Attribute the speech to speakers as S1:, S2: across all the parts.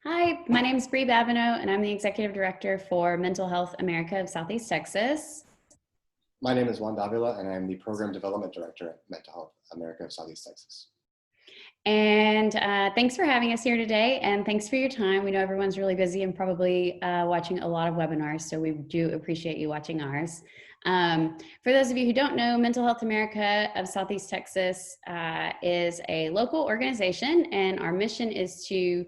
S1: Hi, my name is Bree Babineau, and I'm the Executive Director for Mental Health America of Southeast Texas.
S2: My name is Juan Davila, and I'm the Program Development Director at Mental Health America of Southeast Texas.
S1: And thanks for having us here today, and thanks for your time. We know everyone's really busy and probably watching a lot of webinars, so we do appreciate you watching ours. For those of you who don't know, Mental Health America of Southeast Texas is a local organization, and our mission is to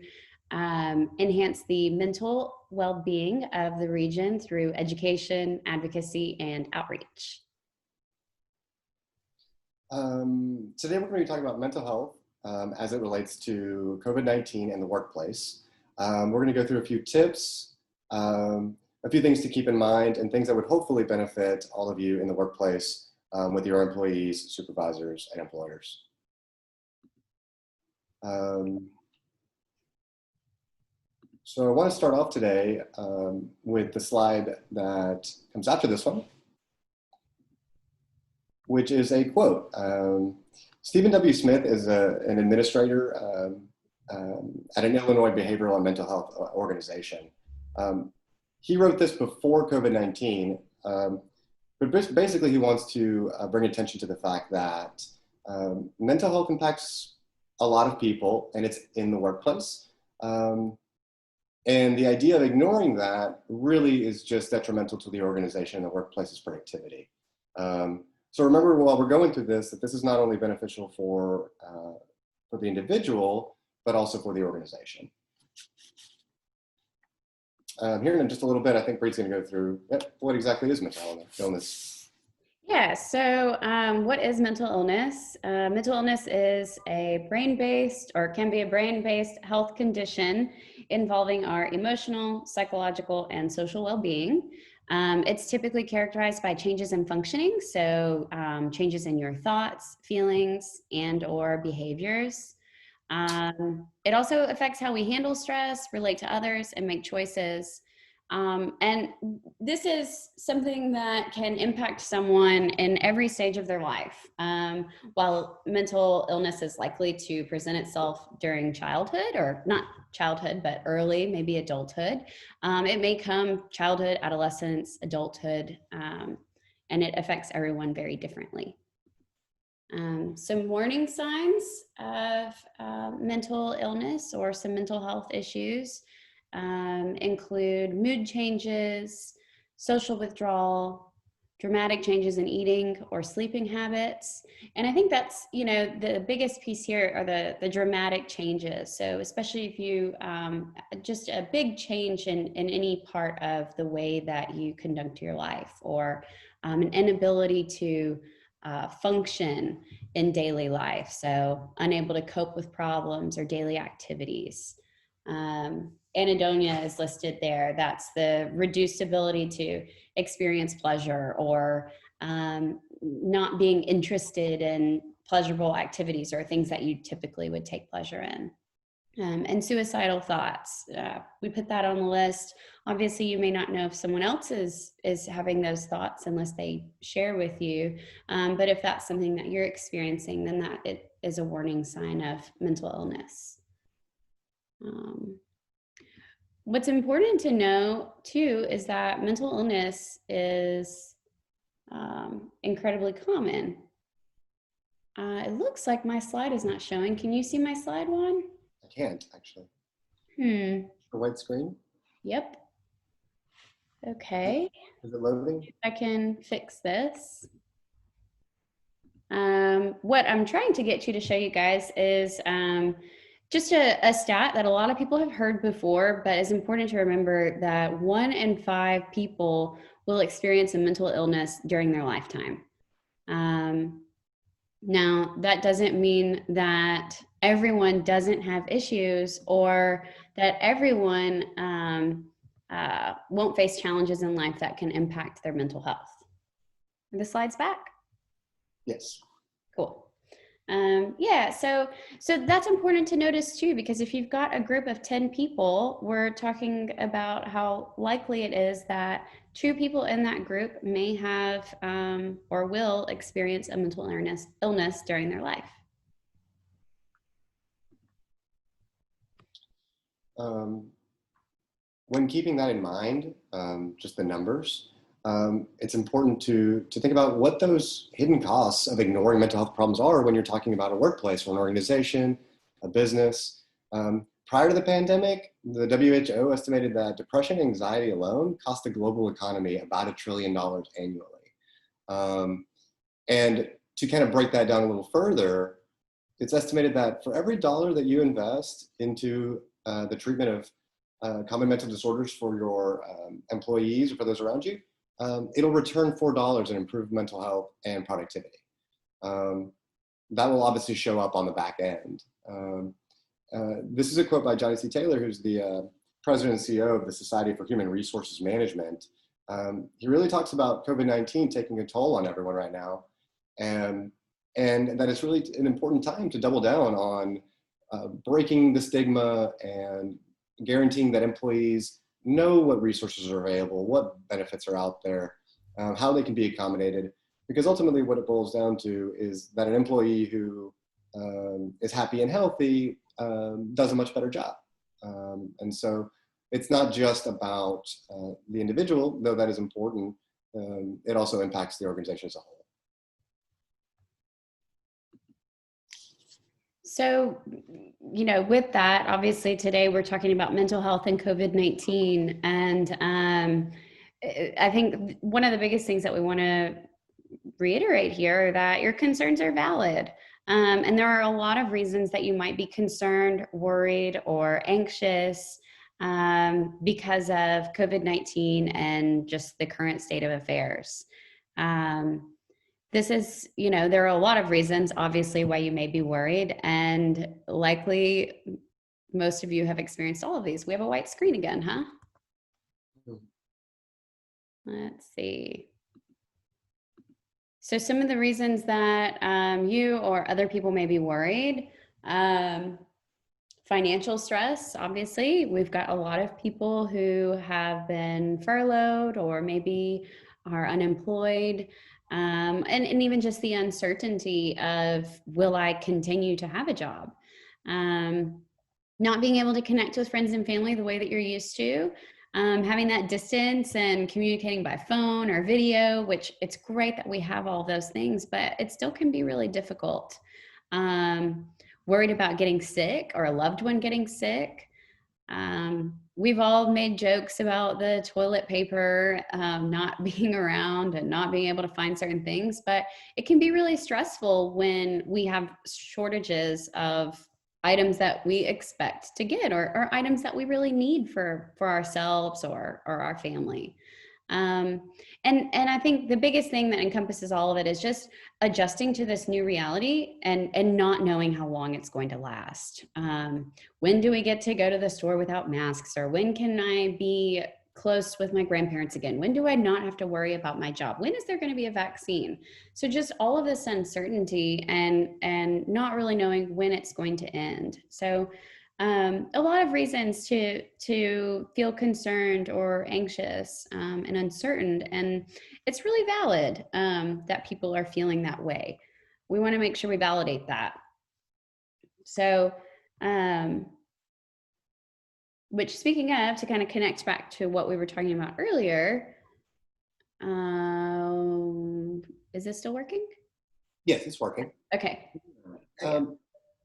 S1: enhance the mental well-being of the region through education, advocacy, and outreach.
S2: Today we're going to be talking about mental health as it relates to COVID-19 and the workplace. We're going to go through a few tips, a few things to keep in mind, and things that would hopefully benefit all of you in the workplace with your employees, supervisors, and employers. So I want to start off today with the slide that comes after this one, which is a quote. Stephen W. Smith is an administrator at an Illinois behavioral and mental health organization. He wrote this before COVID-19, but basically he wants to bring attention to the fact that mental health impacts a lot of people, and it's in the workplace. And the idea of ignoring that really is just detrimental to the organization and the workplace's productivity. So remember, while we're going through this, that this is not only beneficial for the individual, but also for the organization. Here in just a little bit, I think Bree's going to go through what exactly is mental illness.
S1: Yeah, so what is mental illness? Mental illness is a brain-based, or can be a brain-based health condition involving our emotional, psychological, and social well-being. It's typically characterized by changes in functioning, so changes in your thoughts, feelings, and or behaviors. It also affects how we handle stress, relate to others, and make choices. And this is something that can impact someone in every stage of their life. While mental illness is likely to present itself during childhood, or not childhood, but early, maybe adulthood, it may come childhood, adolescence, adulthood, and it affects everyone very differently. Some warning signs of mental illness or some mental health issues include mood changes, social withdrawal, dramatic changes in eating or sleeping habits. And I think that's, the biggest piece here are the dramatic changes. So especially if you, just a big change in any part of the way that you conduct your life, or an inability to function in daily life. So unable to cope with problems or daily activities. Anhedonia is listed there. That's the reduced ability to experience pleasure, or not being interested in pleasurable activities or things that you typically would take pleasure in. And suicidal thoughts. We put that on the list. Obviously, you may not know if someone else is having those thoughts unless they share with you. But if that's something that you're experiencing, then that it is a warning sign of mental illness. What's important to know, too, is that mental illness is incredibly common. It looks like my slide is not showing. Can you see my slide, Juan?
S2: I can't, actually.
S1: The
S2: white screen?
S1: Yep. Okay.
S2: Is it loading?
S1: I can fix this. What I'm trying to get you to show you guys is just a stat that a lot of people have heard before, but it's important to remember that 1 in 5 people will experience a mental illness during their lifetime. Now, that doesn't mean that everyone doesn't have issues, or that everyone won't face challenges in life that can impact their mental health. Are the slides back?
S2: Yes.
S1: Cool. Yeah, so that's important to notice too, because if you've got a group of 10 people, we're talking about how likely it is that 2 people in that group may have or will experience a mental illness during their life.
S2: when keeping that in mind, just the numbers, it's important to think about what those hidden costs of ignoring mental health problems are when you're talking about a workplace or an organization, a business. Prior to the pandemic, the WHO estimated that depression and anxiety alone cost the global economy about $1 trillion annually. And to kind of break that down a little further, it's estimated that for every dollar that you invest into the treatment of common mental disorders for your employees or for those around you, it'll return $4 in improved mental health and productivity. That will obviously show up on the back end. This is a quote by Johnny C. Taylor, who's the president and CEO of the Society for Human Resources Management. He really talks about COVID-19 taking a toll on everyone right now, and that it's really an important time to double down on breaking the stigma and guaranteeing that employees know what resources are available, what benefits are out there, how they can be accommodated. Because ultimately what it boils down to is that an employee who is happy and healthy does a much better job. And so it's not just about the individual, though that is important. It also impacts the organization as a whole.
S1: So, you know, with that, obviously today we're talking about mental health and COVID-19. And I think one of the biggest things that we want to reiterate here are that your concerns are valid. And there are a lot of reasons that you might be concerned, worried, or anxious because of COVID-19 and just the current state of affairs. This is, you know, there are a lot of reasons, obviously, why you may be worried, and likely most of you have experienced all of these. We have a white screen again, huh? Let's see. So some of the reasons that you or other people may be worried, financial stress, obviously. We've got a lot of people who have been furloughed or maybe are unemployed. And even just the uncertainty of, will I continue to have a job? Not being able to connect with friends and family the way that you're used to, having that distance and communicating by phone or video, which it's great that we have all those things, but it still can be really difficult. Worried about getting sick or a loved one getting sick. We've all made jokes about the toilet paper not being around and not being able to find certain things, but it can be really stressful when we have shortages of items that we expect to get, or items that we really need for ourselves or our family. And I think the biggest thing that encompasses all of it is just adjusting to this new reality and not knowing how long it's going to last. When do we get to go to the store without masks? Or when can I be close with my grandparents again? When do I not have to worry about my job? When is there going to be a vaccine? So just all of this uncertainty and not really knowing when it's going to end. So a lot of reasons to feel concerned or anxious and uncertain, and it's really valid that people are feeling that way. We want to make sure we validate that. So, which, speaking of, to kind of connect back to what we were talking about earlier, is this still working?
S2: Yes, it's working.
S1: Okay.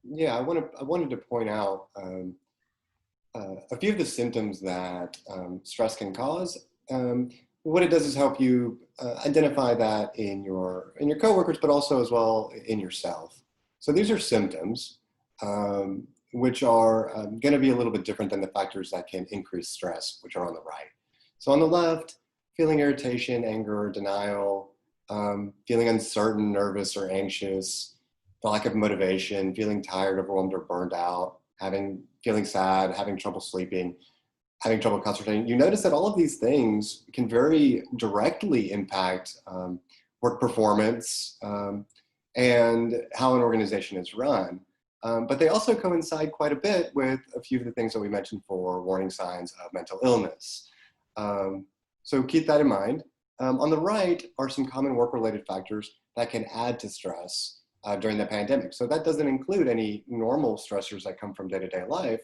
S2: Yeah, I wanted to point out a few of the symptoms that stress can cause. What it does is help you identify that in your coworkers, but also as well in yourself. So these are symptoms which are going to be a little bit different than the factors that can increase stress, which are on the right. So on the left, feeling irritation, anger, denial, feeling uncertain, nervous, or anxious, the lack of motivation, feeling tired, overwhelmed, or burned out, feeling sad, having trouble sleeping, having trouble concentrating. You notice that all of these things can very directly impact work performance and how an organization is run. But they also coincide quite a bit with a few of the things that we mentioned for warning signs of mental illness. So keep that in mind. On the right are some common work-related factors that can add to stress during the pandemic. So that doesn't include any normal stressors that come from day-to-day life,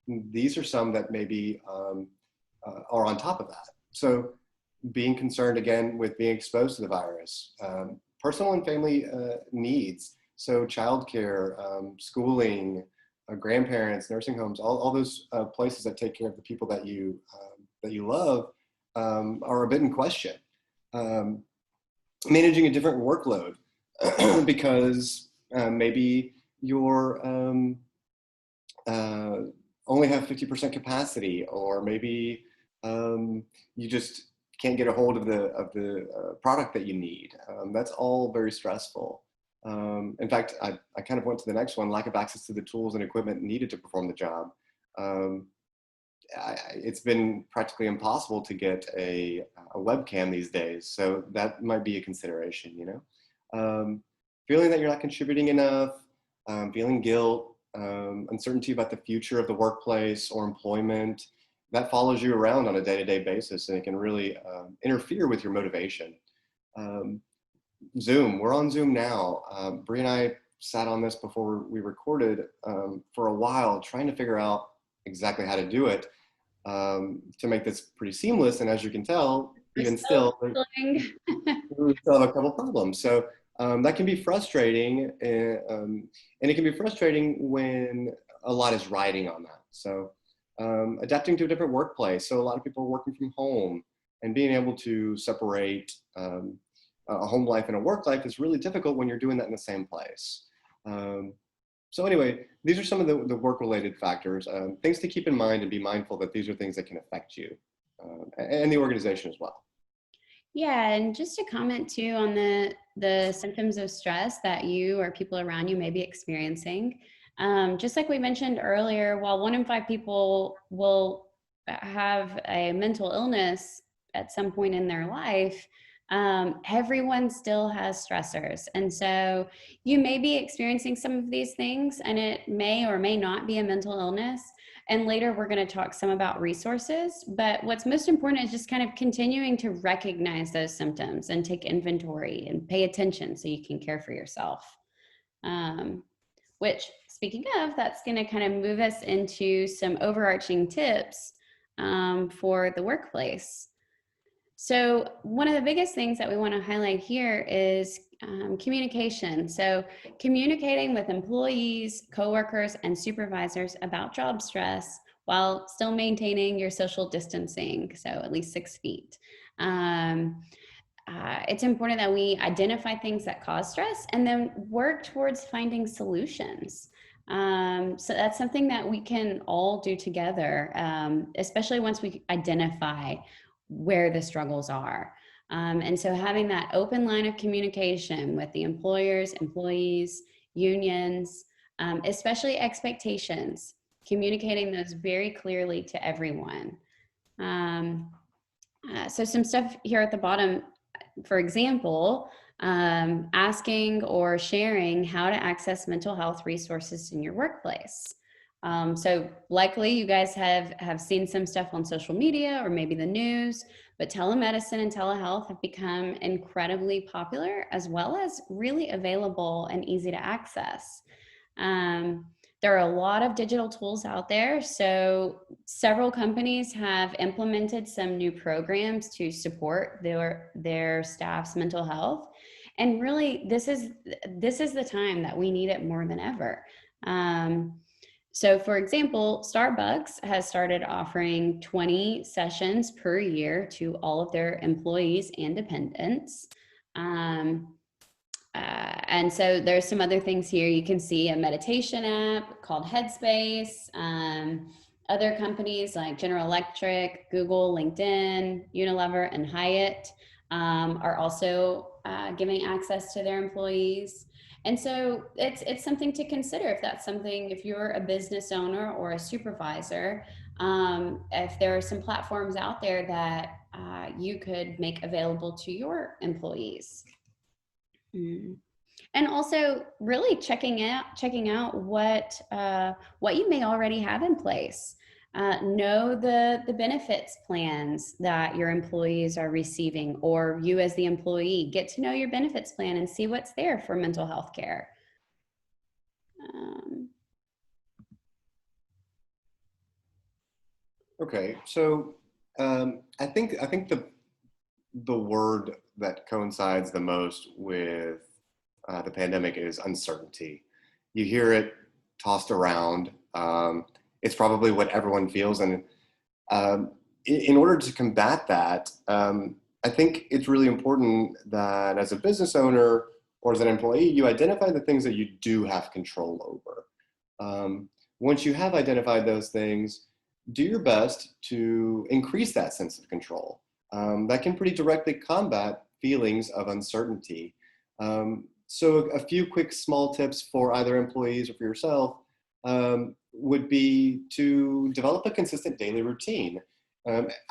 S2: these are some that maybe are on top of that. So being concerned again with being exposed to the virus, personal and family needs. So childcare, schooling, grandparents, nursing homes, all those places that take care of the people that you love are a bit in question. Um, Managing a different workload because maybe you're uh, only have 50% capacity, or maybe you just can't get a hold of the product that you need. That's all very stressful. In fact, I kind of went to the next one: lack of access to the tools and equipment needed to perform the job. Um, it's been practically impossible to get a webcam these days, so that might be a consideration. Feeling that you're not contributing enough, feeling guilt, uncertainty about the future of the workplace or employment, that follows you around on a day-to-day basis, and it can really interfere with your motivation. Zoom, we're on Zoom now. Bree and I sat on this before we recorded for a while, trying to figure out exactly how to do it to make this pretty seamless. And as you can tell, even still, we still have a couple problems. So that can be frustrating, and it can be frustrating when a lot is riding on that. So adapting to a different workplace. So a lot of people are working from home, and being able to separate a home life and a work life is really difficult when you're doing that in the same place. So anyway, these are some of the work-related factors, things to keep in mind, and be mindful that these are things that can affect you and the organization as well.
S1: Yeah, and just to comment too on the symptoms of stress that you or people around you may be experiencing. Just like we mentioned earlier, while 1 in 5 people will have a mental illness at some point in their life, everyone still has stressors. And so you may be experiencing some of these things, and it may or may not be a mental illness. And later we're going to talk some about resources, but what's most important is just kind of continuing to recognize those symptoms and take inventory and pay attention so you can care for yourself. Which, speaking of, that's going to kind of move us into some overarching tips for the workplace. So one of the biggest things that we want to highlight here is communication. So communicating with employees, coworkers, and supervisors about job stress while still maintaining your social distancing, so at least 6 feet. It's important that we identify things that cause stress and then work towards finding solutions. So that's something that we can all do together, especially once we identify where the struggles are. And so having that open line of communication with the employers, employees, unions, especially expectations, communicating those very clearly to everyone. So some stuff here at the bottom, for example, asking or sharing how to access mental health resources in your workplace. So likely you guys have seen some stuff on social media or maybe the news, but telemedicine and telehealth have become incredibly popular, as well as really available and easy to access. There are a lot of digital tools out there. So several companies have implemented some new programs to support their staff's mental health. And really, this is the time that we need it more than ever. So for example, Starbucks has started offering 20 sessions per year to all of their employees and dependents. And so there's some other things here. You can see a meditation app called Headspace. Other companies like General Electric, Google, LinkedIn, Unilever, and Hyatt are also giving access to their employees. And so it's something to consider if you're a business owner or a supervisor, if there are some platforms out there that you could make available to your employees. And also really checking out what you may already have in place. Know the benefits plans that your employees are receiving, or you as the employee get to know your benefits plan and see what's there for mental health care.
S2: Okay, so I think the word that coincides the most with the pandemic is uncertainty. You hear it tossed around. It's probably what everyone feels, and in order to combat that, I think it's really important that as a business owner or as an employee, you identify the things that you do have control over. Once you have identified those things, do your best to increase that sense of control. That can pretty directly combat feelings of uncertainty. So a few quick small tips for either employees or for yourself would be to develop a consistent daily routine.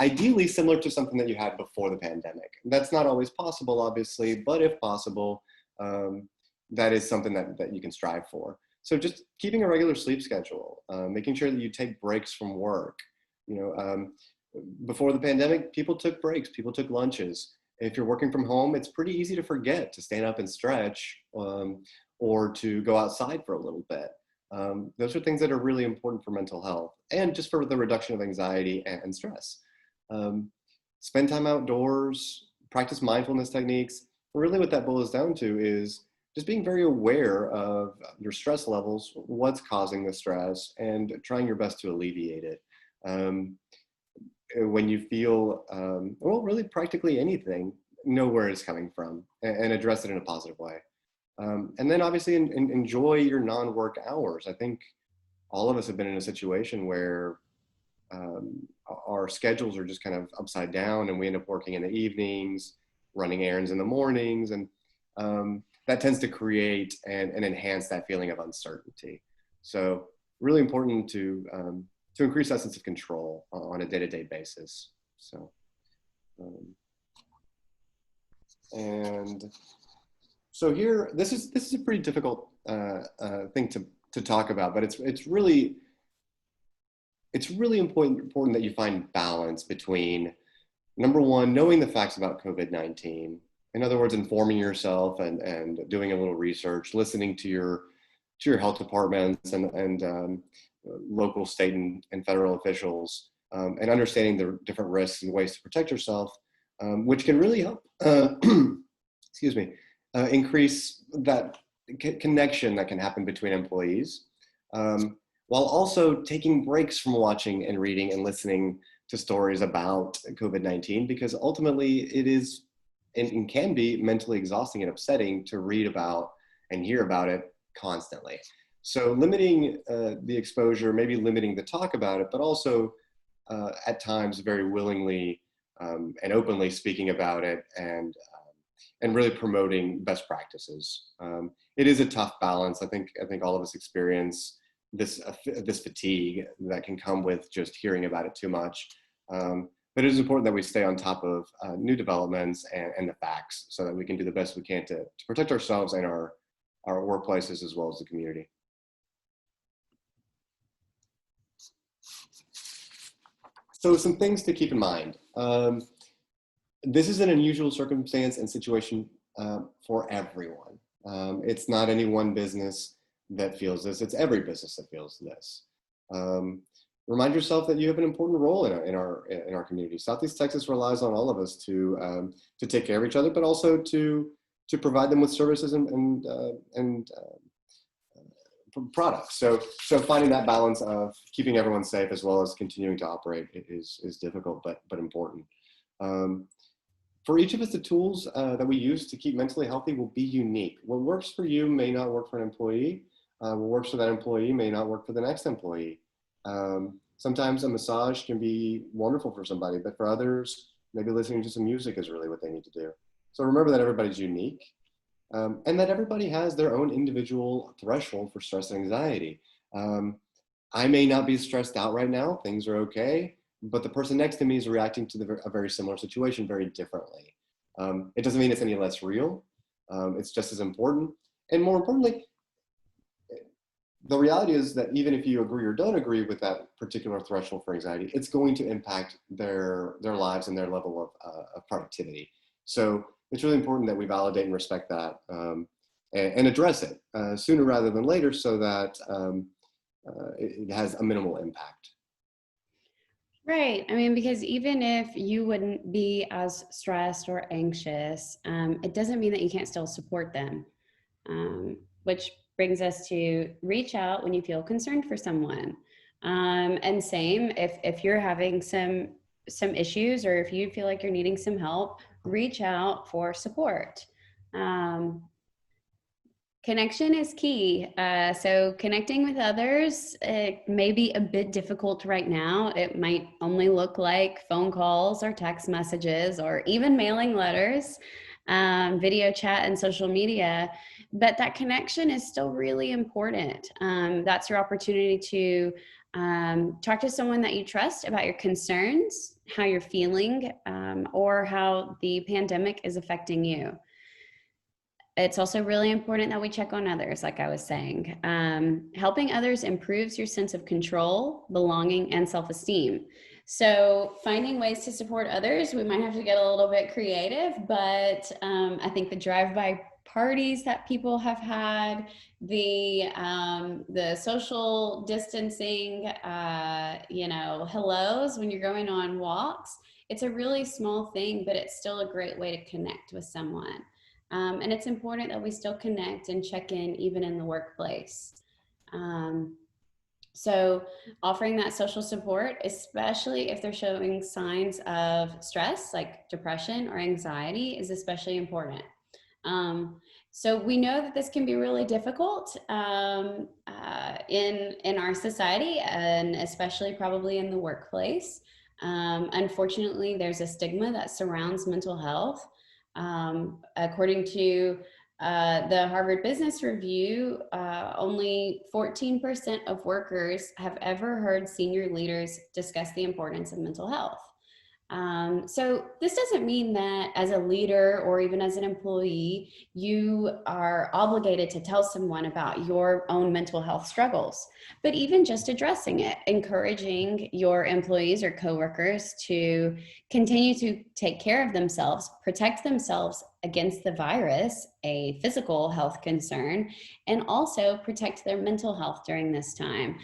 S2: Ideally similar to something that you had before the pandemic. That's not always possible, obviously, but if possible, that is something that you can strive for. So just keeping a regular sleep schedule, making sure that you take breaks from work. You know, before the pandemic, people took breaks, people took lunches. If you're working from home, it's pretty easy to forget to stand up and stretch, or to go outside for a little bit. Those are things that are really important for mental health and just for the reduction of anxiety and stress. Um, Spend time outdoors, practice mindfulness techniques. Really, what that boils down to is just being very aware of your stress levels, what's causing the stress, and trying your best to alleviate it. Um, when you feel, well, really practically anything, know where it's coming from and address it in a positive way. And then obviously enjoy your non-work hours. I think all of us have been in a situation where our schedules are just kind of upside down and we end up working in the evenings, running errands in the mornings. And that tends to create and enhance that feeling of uncertainty. So really important to increase that sense of control on a day-to-day basis. So, um, and so here, this is a pretty difficult thing to talk about, but it's really important that you find balance between, number one, knowing the facts about COVID-19. In other words, informing yourself and doing a little research, listening to your health departments and local, state, and federal officials, and understanding the different risks and ways to protect yourself, which can really help. Excuse me. Increase that connection that can happen between employees, while also taking breaks from watching and reading and listening to stories about COVID-19, because ultimately it is and can be mentally exhausting and upsetting to read about and hear about it constantly. So limiting the exposure, maybe limiting the talk about it, but also at times very willingly and openly speaking about it and really promoting best practices. It is a tough balance. I think all of us experience this fatigue that can come with just hearing about it too much. But it is important that we stay on top of new developments and the facts so that we can do the best we can to protect ourselves and our workplaces as well as the community. So some things to keep in mind. This is an unusual circumstance and situation for everyone. It's not any one business that feels this, it's every business that feels this. Remind yourself that you have an important role in our community. Southeast Texas relies on all of us to take care of each other, but also to provide them with services and products. So finding that balance of keeping everyone safe as well as continuing to operate is difficult, but important. For each of us, the tools that we use to keep mentally healthy will be unique. What works for you may not work for an employee. What works for that employee may not work for the next employee. Sometimes a massage can be wonderful for somebody, but for others, maybe listening to some music is really what they need to do. So remember that everybody's unique, and that everybody has their own individual threshold for stress and anxiety. I may not be stressed out right now, things are okay, but the person next to me is reacting to a very similar situation very differently. It doesn't mean it's any less real. It's just as important. And more importantly, the reality is that even if you agree or don't agree with that particular threshold for anxiety, it's going to impact their lives and their level of productivity. So it's really important that we validate and respect that and address it sooner rather than later so that it has a minimal impact.
S1: Right. I mean, because even if you wouldn't be as stressed or anxious, it doesn't mean that you can't still support them. Which brings us to reach out when you feel concerned for someone. And same, if you're having some issues or if you feel like you're needing some help, reach out for support. Um, Connection is key. So, connecting with others, it may be a bit difficult right now. It might only look like phone calls or text messages or even mailing letters, video chat, and social media. But that connection is still really important. That's your opportunity to talk to someone that you trust about your concerns, how you're feeling, or how the pandemic is affecting you. It's also really important that we check on others, like I was saying. Helping others improves your sense of control, belonging, and self esteem. So, finding ways to support others, we might have to get a little bit creative, but I think the drive by parties that people have had, the social distancing, hellos when you're going on walks, it's a really small thing, but it's still a great way to connect with someone. And it's important that we still connect and check in even in the workplace. Um, so, offering that social support, especially if they're showing signs of stress like depression or anxiety, is especially important. Um, so we know that this can be really difficult in our society, and especially probably in the workplace. Unfortunately, there's a stigma that surrounds mental health. According to the Harvard Business Review, only 14% of workers have ever heard senior leaders discuss the importance of mental health. So this doesn't mean that as a leader or even as an employee, you are obligated to tell someone about your own mental health struggles, but even just addressing it, encouraging your employees or coworkers to continue to take care of themselves, protect themselves against the virus, a physical health concern, and also protect their mental health during this time.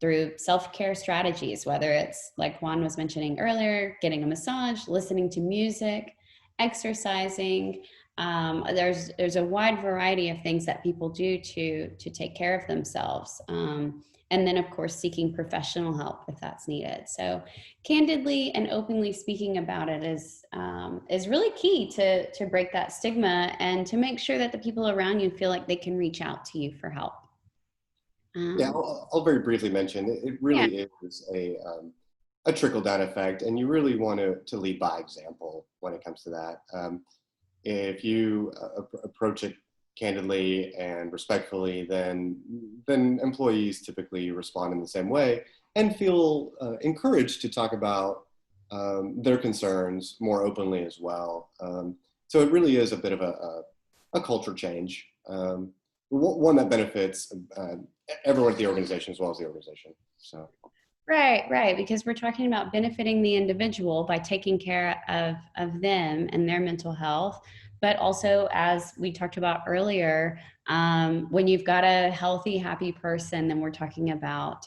S1: Through self-care strategies, whether it's like Juan was mentioning earlier, getting a massage, listening to music, exercising. There's a wide variety of things that people do to take care of themselves. And then of course seeking professional help if that's needed. So candidly and openly speaking about it is really key to break that stigma and to make sure that the people around you feel like they can reach out to you for help.
S2: Yeah,
S1: Um,
S2: I'll very briefly mention it
S1: yeah.
S2: really is a trickle down effect, and you really want to lead by example when it comes to that. If you approach it candidly and respectfully, then employees typically respond in the same way and feel encouraged to talk about their concerns more openly as well. So it really is a bit of a culture change, one that benefits everyone at the organization as well as the organization. So.
S1: Right, right. Because we're talking about benefiting the individual by taking care of them and their mental health. But also, as we talked about earlier, when you've got a healthy, happy person, then we're talking about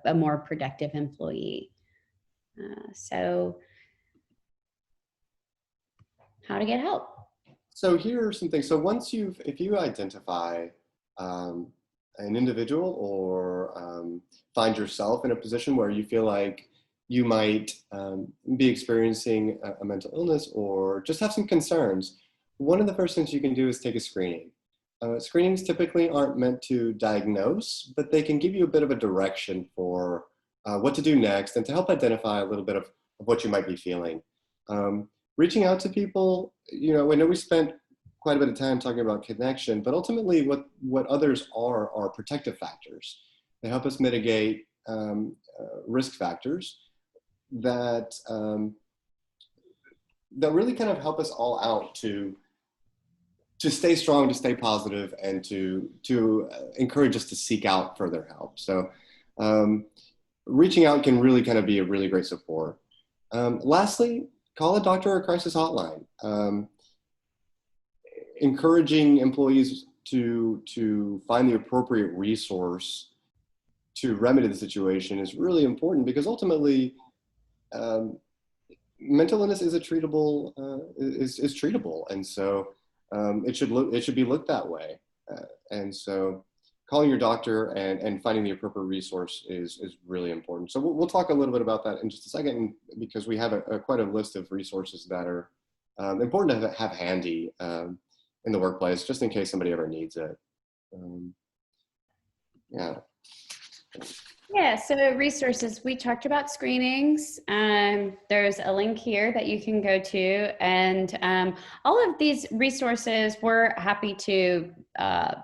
S1: a more productive employee. So, how to get help?
S2: So here are some things. So if you identify um, an individual or find yourself in a position where you feel like you might be experiencing a mental illness or just have some concerns, one of the first things you can do is take a screening. Screenings typically aren't meant to diagnose, but they can give you a bit of a direction for what to do next and to help identify a little bit of what you might be feeling. Reaching out to people, I know we spent quite a bit of time talking about connection, but ultimately what others are protective factors. They help us mitigate risk factors that that really kind of help us all out to stay strong, to stay positive, and to encourage us to seek out further help. So reaching out can really kind of be a really great support. Lastly, call a doctor or a crisis hotline. Encouraging employees to find the appropriate resource to remedy the situation is really important, because ultimately, mental illness is a treatable is treatable, and so it should be looked that way. And so, calling your doctor and finding the appropriate resource is really important. So we'll talk a little bit about that in just a second, because we have quite a list of resources that are important to have handy in the workplace, just in case somebody ever needs it. Yeah.
S1: Yeah, so resources, we talked about screenings. There's a link here that you can go to, and all of these resources we're happy to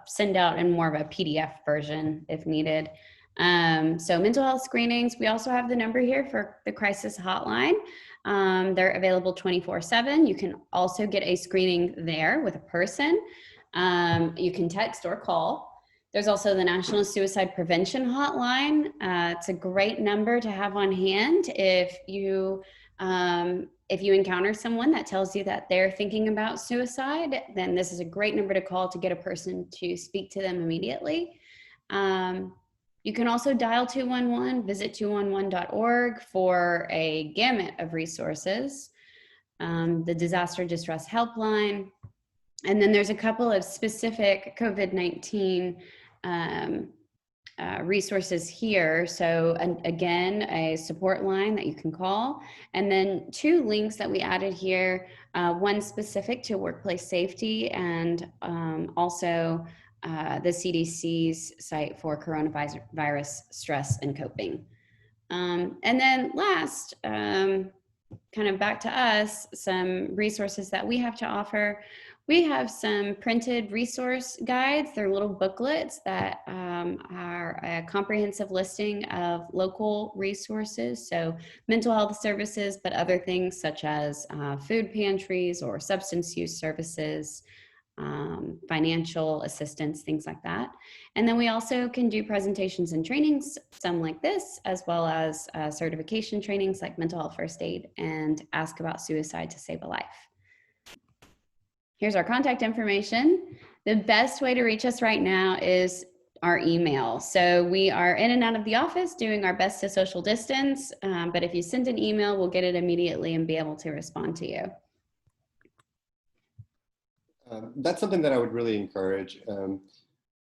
S1: send out in more of a PDF version if needed. So mental health screenings, we also have the number here for the crisis hotline. They're available 24/7. You can also get a screening there with a person. You can text or call. There's also the National Suicide Prevention Hotline. It's a great number to have on hand if you encounter someone that tells you that they're thinking about suicide. Then this is a great number to call to get a person to speak to them immediately. You can also dial 211, visit 211.org for a gamut of resources. The Disaster Distress Helpline. And then there's a couple of specific COVID-19 resources here. So again, a support line that you can call, and then 2 links that we added here, one specific to workplace safety, and also the CDC's site for coronavirus stress and coping. And then last, kind of back to us, some resources that we have to offer. We have some printed resource guides. They're little booklets that are a comprehensive listing of local resources. So mental health services, but other things such as food pantries or substance use services, financial assistance, things like that. And then we also can do presentations and trainings, some like this, as well as certification trainings like mental health first aid and Ask About Suicide to Save a Life. Here's our contact information. The best way to reach us right now is our email. So we are in and out of the office doing our best to social distance, but if you send an email, we'll get it immediately and be able to respond to you.
S2: That's something that I would really encourage.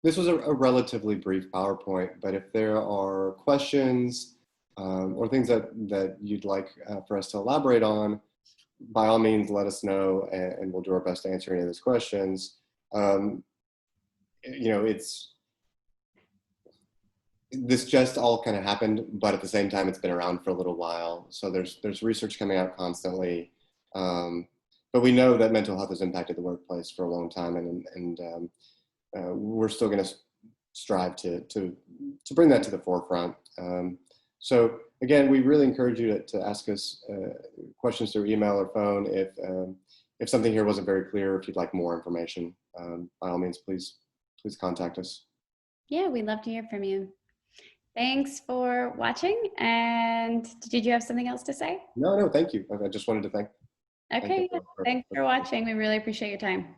S2: This was a relatively brief PowerPoint, but if there are questions or things that you'd like for us to elaborate on, by all means, let us know, and we'll do our best to answer any of those questions. This just all kind of happened, but at the same time, it's been around for a little while. So there's research coming out constantly. But we know that mental health has impacted the workplace for a long time, and we're still going to strive to bring that to the forefront. So again, we really encourage you to ask us questions through email or phone if something here wasn't very clear. If you'd like more information, by all means, please contact us. Yeah,
S1: we'd love to hear from you. Thanks for watching. And did you have something else to say?
S2: No, thank you. I just wanted to thank.
S1: Okay, thanks for watching. We really appreciate your time.